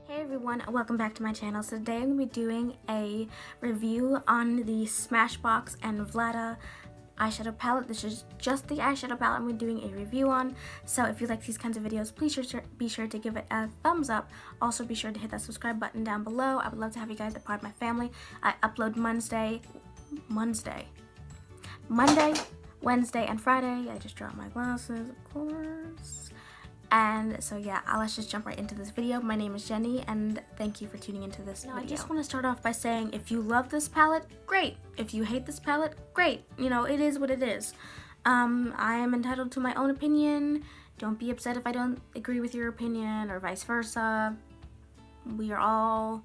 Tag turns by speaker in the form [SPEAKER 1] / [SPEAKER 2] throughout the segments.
[SPEAKER 1] Hey everyone, welcome back to my channel. So today I'm going to be doing a review on the Smashbox and Vlada eyeshadow palette. This is just the eyeshadow palette I'm doing a review on. So if you like these kinds of videos, please be sure to give it a thumbs up. Also be sure to hit that subscribe button down below. I would love to have you guys a part of my family. I upload Monday, Wednesday, and Friday. I just dropped my glasses, of course. And so yeah, let's just jump right into this video. My name is Jenny, and thank you for tuning into this video. I just want to start off by saying, if you love this palette, great. If you hate this palette, great. You know, it is what it is. I am entitled to my own opinion. Don't be upset if I don't agree with your opinion, or vice versa. We are all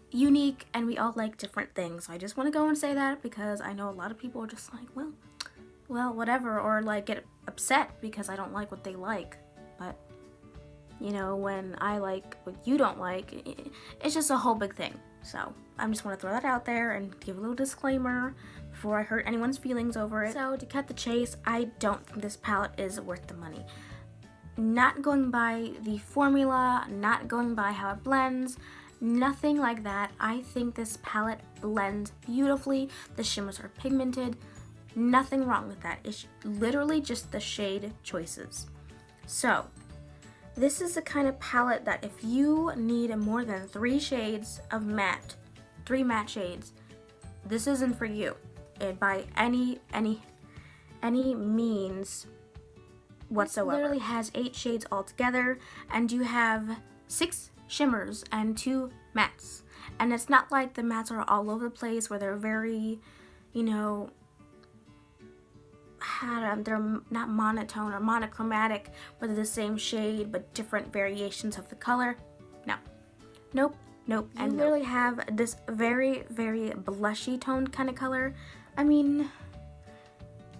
[SPEAKER 1] unique, and we all like different things. So I just want to go and say that, because I know a lot of people are just like, well, whatever, or like get upset because I don't like what they like. But, you know, when I like what you don't like, it's just a whole big thing. So, I just want to throw that out there and give a little disclaimer before I hurt anyone's feelings over it. So, to cut the chase, I don't think this palette is worth the money. Not going by the formula, not going by how it blends, nothing like that. I think this palette blends beautifully. The shimmers are pigmented. Nothing wrong with that. It's literally just the shade choices. So, this is the kind of palette that if you need more than 3 shades of matte, 3 matte shades, this isn't for you. By any means whatsoever. It literally has 8 shades altogether, and you have 6 shimmers and 2 mattes. And it's not like the mattes are all over the place where they're very, you know, they're not monotone or monochromatic, where they're the same shade but different variations of the color. Nope. You literally have this very, very blushy toned kind of color. I mean,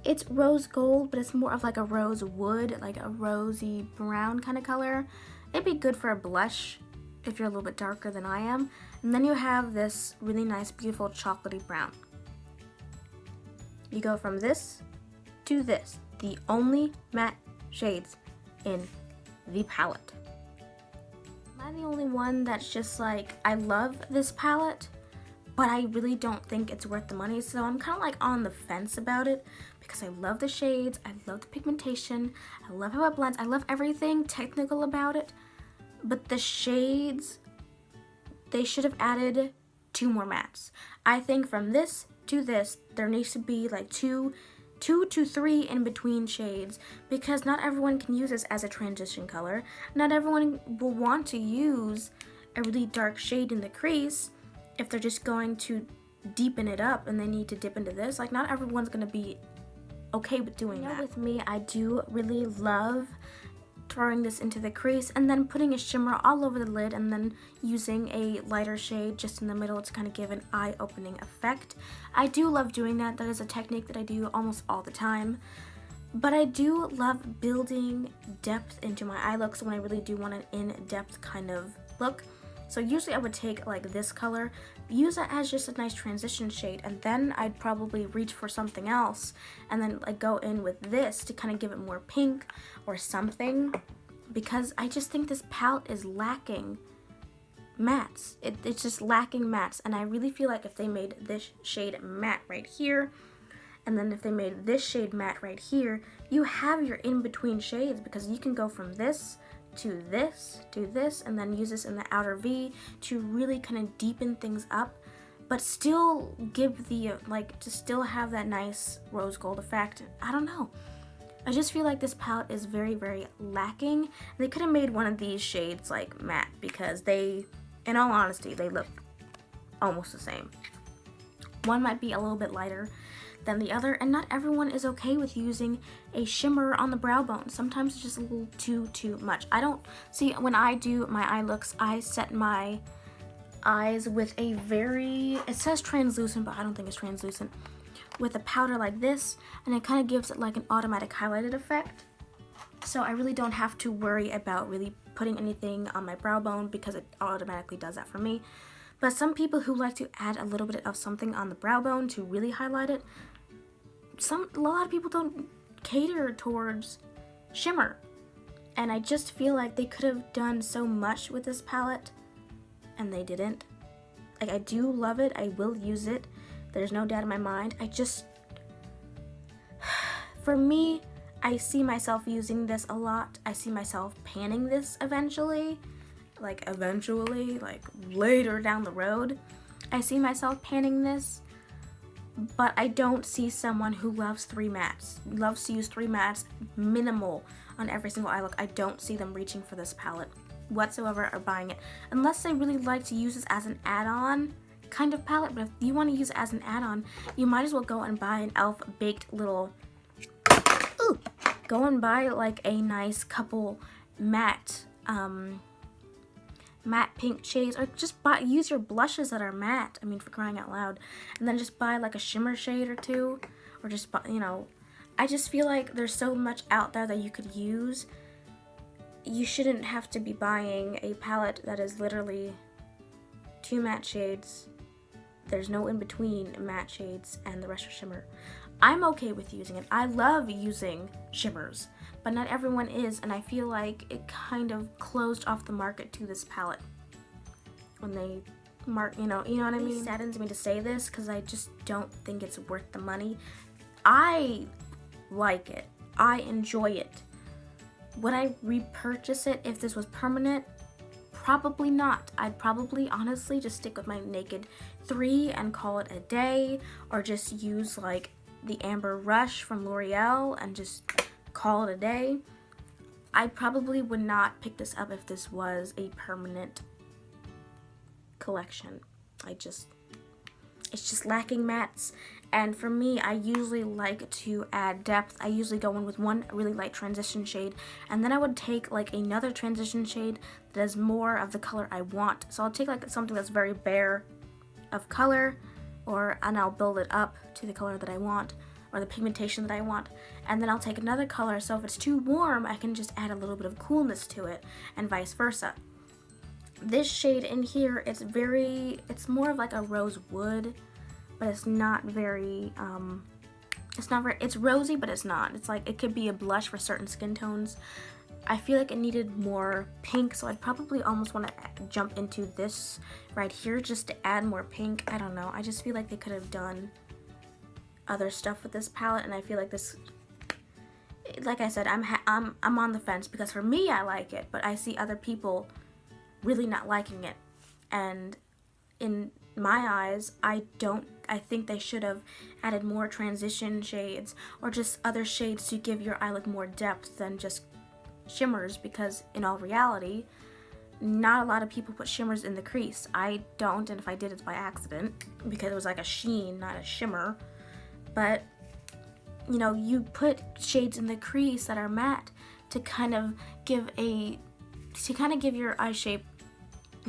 [SPEAKER 1] it's rose gold, but it's more of like a rose wood, like a rosy brown kind of color. It'd be good for a blush if you're a little bit darker than I am. And then you have this really nice, beautiful chocolatey brown. You go from this to this, the only matte shades in the palette. Am I the only one that's just like, I love this palette, but I really don't think it's worth the money? So I'm kind of like on the fence about it, because I love the shades, I love the pigmentation, I love how it blends, I love everything technical about it, but the shades, they should have added 2 more mattes. I think from this to this, there needs to be like 2 to 3 in between shades, because not everyone can use this as a transition color. Not everyone will want to use a really dark shade in the crease if they're just going to deepen it up and they need to dip into this. Like, not everyone's going to be okay with doing that. With me, I do really love throwing this into the crease and then putting a shimmer all over the lid and then using a lighter shade just in the middle to kind of give an eye-opening effect. I do love doing that. That is a technique that I do almost all the time. But I do love building depth into my eye looks when I really do want an in-depth kind of look. So usually I would take like this color, use it as just a nice transition shade, and then I'd probably reach for something else and then like go in with this to kind of give it more pink or something, because I just think this palette is lacking mattes. It's just lacking mattes, and I really feel like if they made this shade matte right here, and then if they made this shade matte right here, you have your in-between shades, because you can go from this to this, and then use this in the outer V to really kind of deepen things up, but still give the, like, to still have that nice rose gold effect. I don't know. I just feel like this palette is very, very lacking. They could have made one of these shades like matte, because they, in all honesty, they look almost the same. One might be a little bit lighter than the other, and not everyone is okay with using a shimmer on the brow bone. Sometimes it's just a little too much. I don't see, when I do my eye looks, I set my eyes with a very, it says translucent, but I don't think it's translucent, with a powder like this, and it kind of gives it like an automatic highlighted effect. So I really don't have to worry about really putting anything on my brow bone, because it automatically does that for me. But some people who like to add a little bit of something on the brow bone to really highlight it, a lot of people don't cater towards shimmer. And I just feel like they could have done so much with this palette and they didn't. Like, I do love it. I will use it. There's no doubt in my mind. For me, I see myself using this a lot. I see myself panning this eventually, like later down the road. I see myself panning this, but I don't see someone who loves to use 3 mattes minimal on every single eye look. I don't see them reaching for this palette whatsoever or buying it, unless they really like to use this as an add-on kind of palette. But if you want to use it as an add-on, you might as well go and buy an e.l.f. baked little, go and buy like a nice couple matte pink shades, or just use your blushes that are matte, I mean, for crying out loud, and then just buy like a shimmer shade or 2, or just buy, I just feel like there's so much out there that you could use. You shouldn't have to be buying a palette that is literally 2 matte shades. There's no in between matte shades and the rest are shimmer. I'm okay with using it. I love using shimmers, but not everyone is, and I feel like it kind of closed off the market to this palette when they you know what I mean? It saddens me to say this because I just don't think it's worth the money. I like it. I enjoy it. Would I repurchase it if this was permanent? Probably not. I'd probably honestly just stick with my Naked 3 and call it a day, or just use like the Amber Rush from L'Oreal and just call it a day. I probably would not pick this up if this was a permanent collection. It's just lacking mattes, and for me, I usually like to add depth. I usually go in with one really light transition shade, and then I would take like another transition shade that has more of the color I want. So I'll take like something that's very bare of color, and I'll build it up to the color that I want, or the pigmentation that I want, and then I'll take another color, so if it's too warm, I can just add a little bit of coolness to it, and vice versa. This shade in here, it's more of like a rose wood, but it's not very, it's rosy, but it's not. It's like, it could be a blush for certain skin tones. I feel like it needed more pink, so I'd probably almost want to jump into this right here just to add more pink. I don't know. I just feel like they could have done other stuff with this palette, and I feel like this, like I said, I'm on the fence, because for me, I like it, but I see other people really not liking it, and in my eyes, I think they should have added more transition shades, or just other shades to give your eye look more depth than just shimmers, because in all reality, not a lot of people put shimmers in the crease. I don't, and if I did, it's by accident, because it was like a sheen, not a shimmer. But you put shades in the crease that are matte to kind of give your eye shape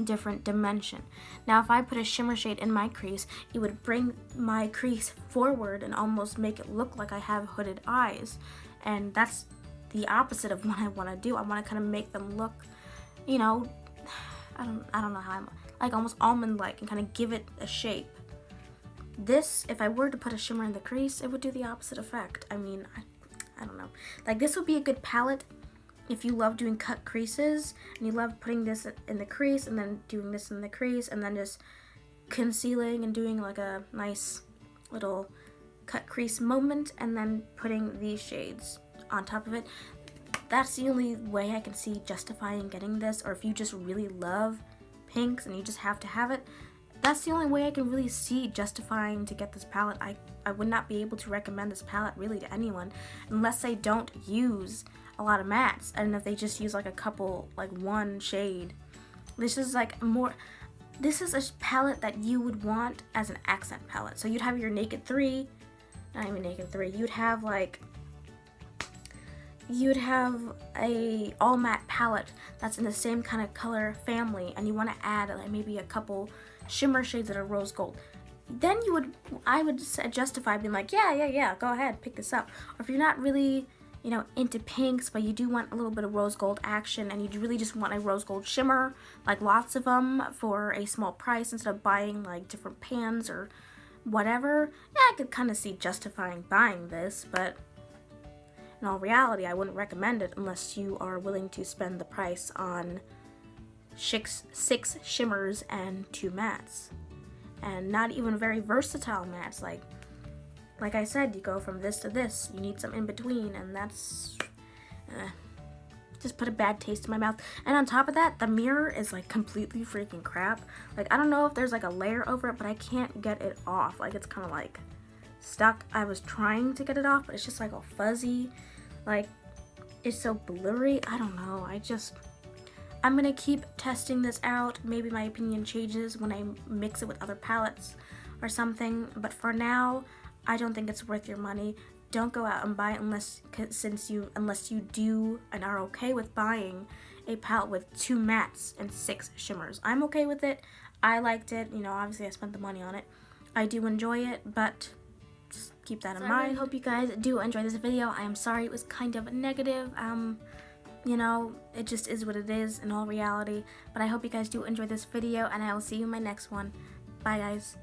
[SPEAKER 1] different dimension. Now, if I put a shimmer shade in my crease, it would bring my crease forward and almost make it look like I have hooded eyes, and that's the opposite of what I want to do. I want to kind of make them look, I don't know how, I'm like almost almond-like, and kind of give it a shape. This, if I were to put a shimmer in the crease, it would do the opposite effect. I mean, I don't know. Like, this would be a good palette if you love doing cut creases, and you love putting this in the crease, and then doing this in the crease, and then just concealing and doing like a nice little cut crease moment, and then putting these shades on top of it. That's the only way I can see justifying getting this, or if you just really love pinks and you just have to have it, that's the only way I can really see justifying to get this palette. I would not be able to recommend this palette really to anyone unless they don't use a lot of mattes, and if they just use like a couple, like one shade. This is like this is a palette that you would want as an accent palette. So you'd have your Naked 3, not even Naked 3, you'd have a all matte palette that's in the same kind of color family, and you want to add like maybe a couple shimmer shades that are rose gold. Then I would justify being like, yeah, go ahead, pick this up. Or if you're not really, into pinks, but you do want a little bit of rose gold action, and you really just want a rose gold shimmer, like lots of them for a small price instead of buying like different pans or whatever, yeah, I could kind of see justifying buying this, but in all reality, I wouldn't recommend it unless you are willing to spend the price on six shimmers and 2 mattes. And not even very versatile mattes. Like I said, you go from this to this. You need some in between, and that's just put a bad taste in my mouth. And on top of that, the mirror is like completely freaking crap. Like, I don't know if there's like a layer over it, but I can't get it off. Like, it's kind of like stuck. I was trying to get it off, but it's just like all fuzzy. Like, it's so blurry. I don't know. I'm gonna keep testing this out. Maybe my opinion changes when I mix it with other palettes or something. But for now, I don't think it's worth your money. Don't go out and buy it unless you do and are okay with buying a palette with 2 mattes and 6 shimmers. I'm okay with it. I liked it. You know, obviously I spent the money on it. I do enjoy it, but just keep that in mind. I really hope you guys do enjoy this video. I am sorry it was kind of negative. You know, it just is what it is in all reality. But I hope you guys do enjoy this video, and I will see you in my next one. Bye, guys.